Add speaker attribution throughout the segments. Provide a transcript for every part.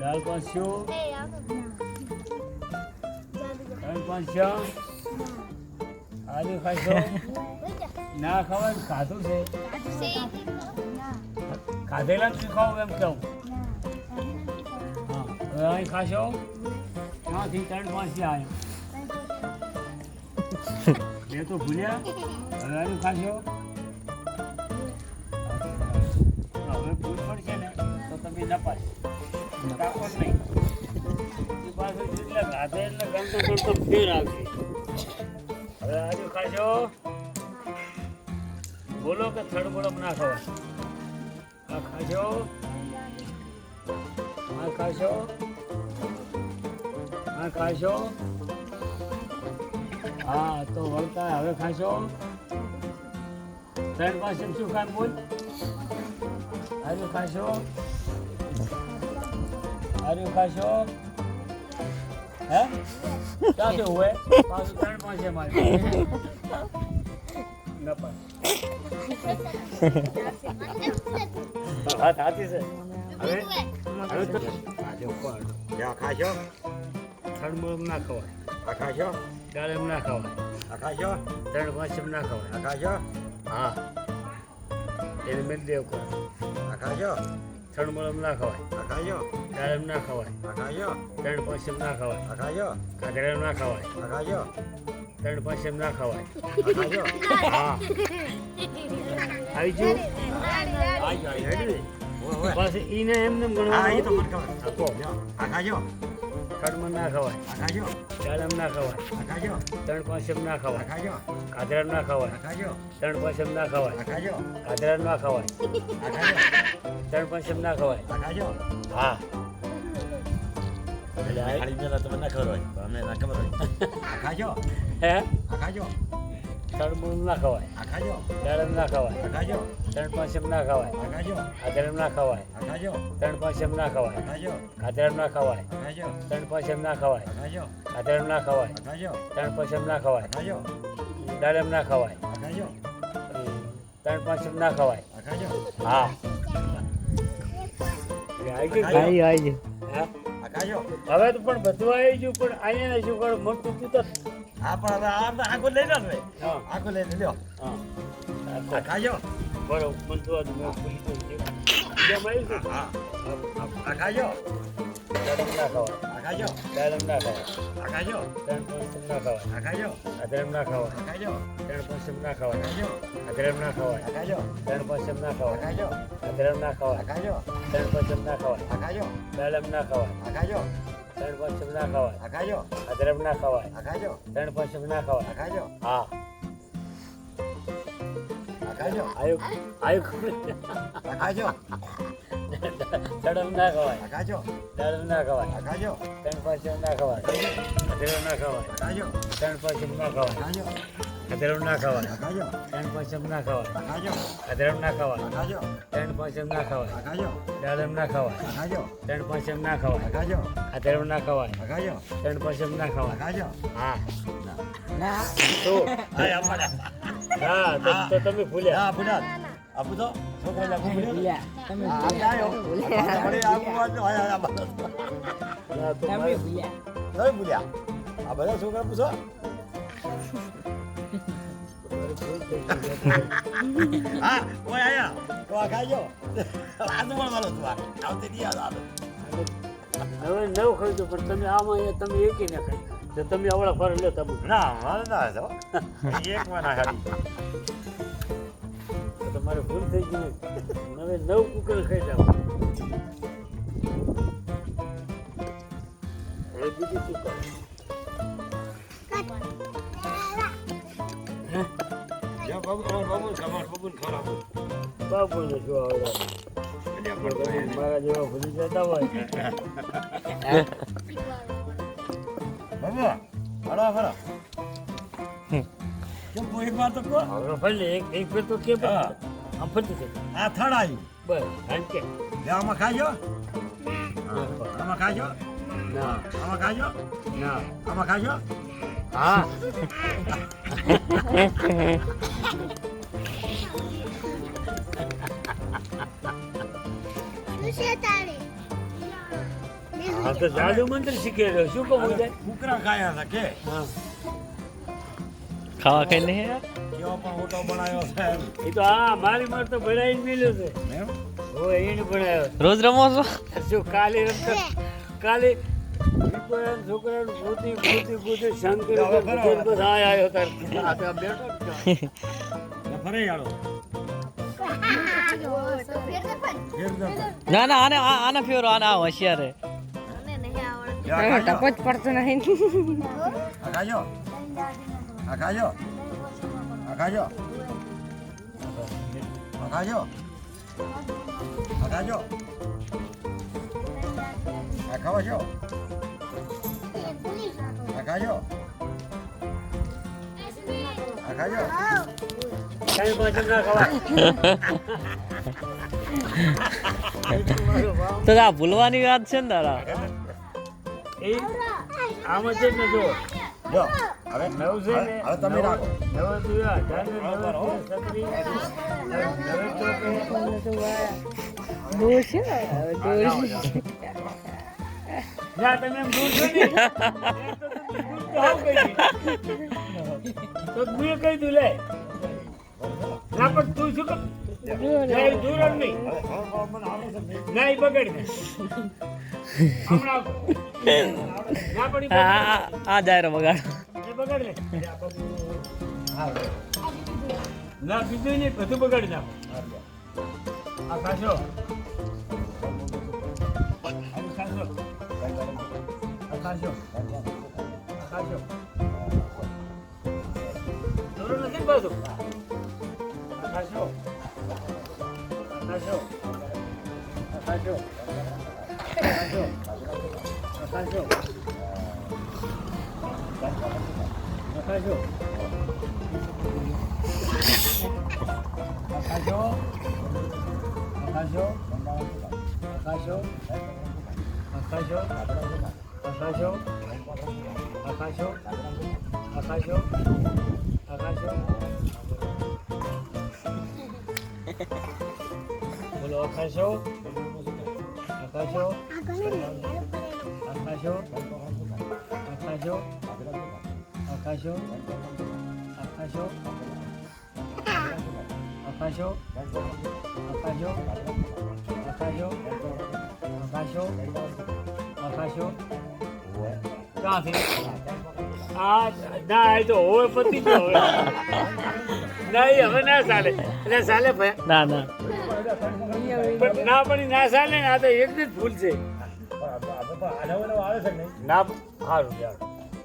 Speaker 1: દાળ પાંચસો દાળ પાંચસો આલુ ખાશો ના ખવાય ખાધું છે ખાધેલા જ ખાવ એમ કહું હા હવે અહીં ખાશો ત્યાંથી 3 5 આવ્યો બે તો ભૂલ્યા હવે આનું ખાશો હવે ભૂલ પડશે ને તો તમે નપાસ કાપો જ નહીં એ પાછું જેટલા ગાધે એટલે ગમતો ગમતો ફેર આવશે હવે આનું ખાશો બોલો કે થડબડમ ના ખવાય આ ખાશો આ ખાશો આ ખાશો હા તો વળતા હવે ખાશો 3 પાસે શું કામ બોલ આર્યું ખાશો હે ક્યાં હુએ પાછું 3 પાસે મારે નપા હાથ હાથી છે હવે તો આજે કોણ જા ખાશો થડબડમ ના ખવાય આ ખાશો દાળમ ના ખવાય આ ખાશો 3 પાંચમ ના ખવાય આ ખાશો હા એને મેલ દેવ કો આ ખાશો થડબડમ ના ખવાય આ ખાશો દાળમ ના ખવાય આ ખાશો 3 પાંચમ ના ખવાય આ ખાશો કાગડા ના ખવાય આ ખાશો 3 પાંચમ ના ખવાય આ ખાશો હા આવી જો આવી હેડી બસ ઈને એમને ગણવા હા ઈ તો મને ખબર આપો આ ખાશો થડબડમ ના ખવાય આ ખાશો દાળમ ના ખવાય આ ખાશો 3 પાંચમ ના ખવાય આ ખાશો કાગડા ના ખવાય આ ખાશો 3 પાંચમ ના ખવાય આ ખાશો કાગડા ના ખવાય આ ખાશો 3 પાંચમ ના ખવાય આ ખાશો હા એટલે ખાલી મેલા તમને ના ખબર હોય અમને ના ખબર હોય આ ખાશો હે આ ખાશો થડબડમ ના ખવાય આ ખાશો દાળમ ના ખવાય આ ખાશો 3 પાંચમ ના ખવાય આ ખાશો કાગડા ના ખવાય આ ખાશો 3 પાંચમ ના ખવાય આ ખાશો કાગડા ના ખવાય આ ખાશો 3 પાંચમ ના ખવાય આ ખાશો કાગડા ના ખવાય આ ખાશો 3 પાંચમ ના ખવાય આ ખાશો દાળમ ના ખવાય આ ખાશો 3 પાંચમ ના ખવાય આ ખાશો હા આવી હા આકાશો હવે તો પણ બધું આવી ગયું પણ અહીંયા શું કરું મોટું તું તો હા પણ હવે આખો લઈ લો ને આખો લઈ લ્યો હા આકાશો બરોબર મન તો આ ભૂલી ગયો હા આકાશો દાડમ ના ખવાય આકાશો દાડમ ના ખવાય આકાશો 3 પાંચમ ના ખવાય આકાશો અધરમ ના ખવાય આકાશો 3 પાંચમ ના ખવાય આકાશો અધરમ ના ખવાય આકાશો 3 પાંચમ ના ખવાય આકાશો અધરમ ના ખવાય આકાશો 3 પાંચમ ના ખવાય આકાશો દાડમ ના ખવાય આકાશો 3 પાંચમ ના ખવાય આકાશો અધરમ ના ખવાય આકાશો 3 પાંચમ ના ખવાય આકાશો હા આકાશો આયો આકાશો દાડમ ના ખવાય આકાશો દાડમ ના ખવાય આકાશો 3 પાંચમ ના ખવાય અધરમ ના ખવાય આકાશો 3 પાંચમ ના ખવાય આકાશો અધરમ ના ખવાય આકાશો 3 પાંચમ ના ખવાય આકાશો અધરમ ના ખવાય આકાશો 3 પાંચમ ના ખવાય આકાશો દાડમ ના ખવાય આકાશો 3 પાંચમ ના ખવાય આકાશો અધરમ ના ખવાય આકાશો 3 પાંચમ ના ખવાય આકાશો હા ના તો આયા પડ્યા હા તો તમે ભૂલ્યા હા ભૂલ્યા આપું તો છોકરા ભૂલ્યા તમે ભૂલ્યા આપું વાત આયા તમે ભૂલ્યા આ બધા છોકરા પૂછો હા ઓય આયા તો આ ખાજો આનું પણ મારો તું આવતી નહીં આવે હવે નવ ખાજો પણ તમે આમાં તમે એકી ના ખાઈ તો તમે આવડા ફર લે તમે ના મારે ના તો એક માં ના ખાડી તો તમારે ભૂલ થઈ ગઈ હવે 9 કુકર ખાઈ જાવ હવે બીજું શું કરો બાબુ ને જો મારા જેવા ભૂલી જતા હોય બાબુ હળો હળો કેમ કોઈ વાર તો કો હવે ભલે એક ફેર તો કે આમ ફરતી થઈ આ થડ આવ્યું બસ હાલ કે આમાં ખાજો આમાં ખાજો ના આમાં ખાજો ના આમાં ખાજો હા હા તો જાદુ મંત્ર શીખેલો શું કહું જાય કુકરા ખાયા હતા કે હા
Speaker 2: ખાવા ખાઈ નહીં યાર
Speaker 1: કેવો પણ ઓટો બનાવ્યો છે એ તો હા મારી માર તો બનાવીને મેલ્યો છે એમ હોય એને બનાવ્યો
Speaker 2: રોજ રમો છો
Speaker 1: શું કાલે રમતો કાલે છોકરાનું ગોતી શંકર બધા આવ્યો તાર બેઠો ફરે જાડો
Speaker 2: ના ના આને ફેરો આને હોશિયાર
Speaker 3: ટપો જ પડતો નહીં
Speaker 1: આખાજો આખાજો આખાજો આખાજો આખાજો આખાવા છો આખાજો આખાજો કઈ પાછળ ના ખવાય
Speaker 2: તો આ ભૂલવાની વાત છે ને તારા
Speaker 1: એ આમાં છે ને જો હવે નવ છે ને હવે તમે રાખો નવ તુયા જાને નવ સત્રી
Speaker 3: દોષ
Speaker 1: ના તમે એમ દૂર છો ને તો મુએ કહી દઉં લે ના પણ તું શું કર દૂર નહીં ના એ બગડી દે હમણાં ના પડી
Speaker 2: આ જાય રે બગાડ
Speaker 1: એ બગાડ લે ના બીજું નહીં બધું બગાડી નાખો આ ખાશો ખાશો ખાશો દૂર નથી બધું ખાશો ખાશો ખાશો ખાશો ખાશો ખાશો ખાશો ખાશો ખાશો ખાશો ખાશો ખાશો ખાશો ખાશો બોલો ખાશો ખાશો ખાશો ખાશો ખાશો ખાશો ખાશો ખાશો ખાશો ખાશો ક્યાંથી આ ના એ તો હોય પતિ તો હવે નહીં હવે ના ચાલે એટલે ચાલે ભાઈ
Speaker 2: ના ના
Speaker 1: પણ ના પડી ના ચાલે ને આ તો એક જ ભૂલ છે ના સારું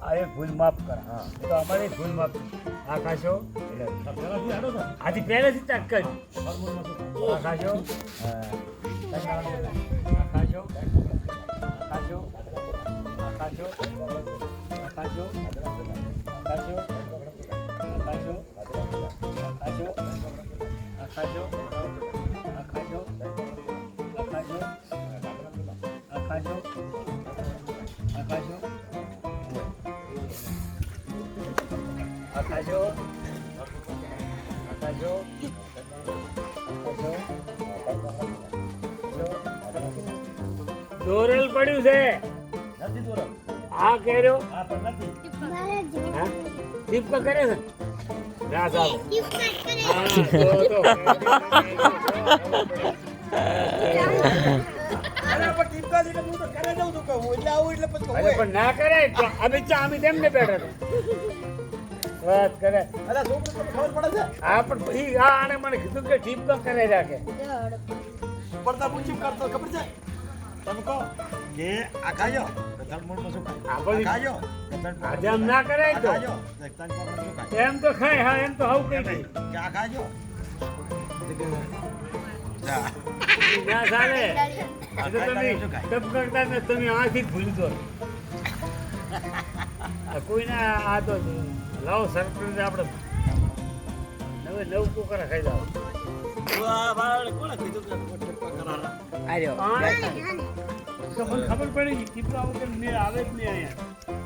Speaker 1: આ એક ભૂલ માફ કર હા તો અમારે ભૂલ માફ આ ખાશો આથી પહેલેથી ચેક કરી આ ખાશો ખાશો ખાશો ખાશો ખાશો ખાશો ખાશો ખાશો ખાશો ખાશો ખાશો ખાશો ખાશો ખાશો દોરેલ પડ્યું છે નથી દોરેલ આ કર્યો આ પણ નથી હા ટીપકા કરે છે ના સાહેબ હા તો પણ ના કરે અમે તેમને બેઠા વાત કરે હા પણ આને મને કીધું કે ટીપકા કરે રાખે પડતા પૂછ્યું કરતો ખબર છે તમે કહો કે આ ખાજો ખાજો આજે એમ ના કરે તો એમ તો ખાય હા એમ તો હવું કઈ કે આ ખાજો ના ચાલે તમે તપ કરતા ને તમે આથી ભૂલી દો કોઈના આ તો લાવો સરપ્રાઈઝ આપણે નવ કુકરા ખાઈ જાવ ખબર પડી કે આવે જ નહીં અહીંયા